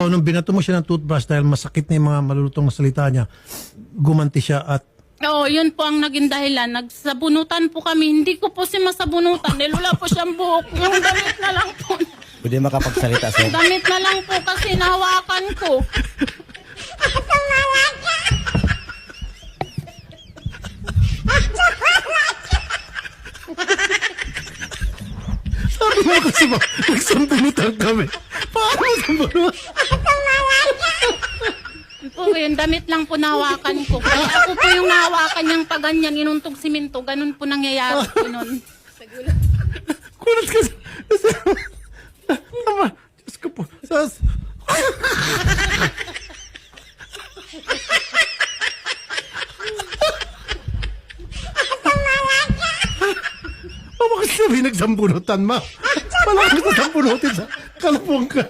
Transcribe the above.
Nung binato mo siya ng toothbrush dahil masakit na yung mga malulutong na salita niya, gumanti siya at Oo, yun po ang naging dahilan. Nagsabunutan po kami. Hindi ko po si masabunutan dahil wala po siyang buhok. Yung damit na lang po. Pwede makapagsalita, sir. Damit na lang po kasi nahawakan ko. sabi mo kasi ba, nagsambunutan kami. Paano sambunutan? Po, yung damit lang po nahawakan ko. Kaya ako po yung nahawakan niyang paganyan, inuntog siminto. Ganun po nangyayari po nun. Kulat ka sa... Tama. Diyos ko po. Mama kasi sabi nagsambunutan, ma. Wala ka sa sambunutin sa kalapong ka.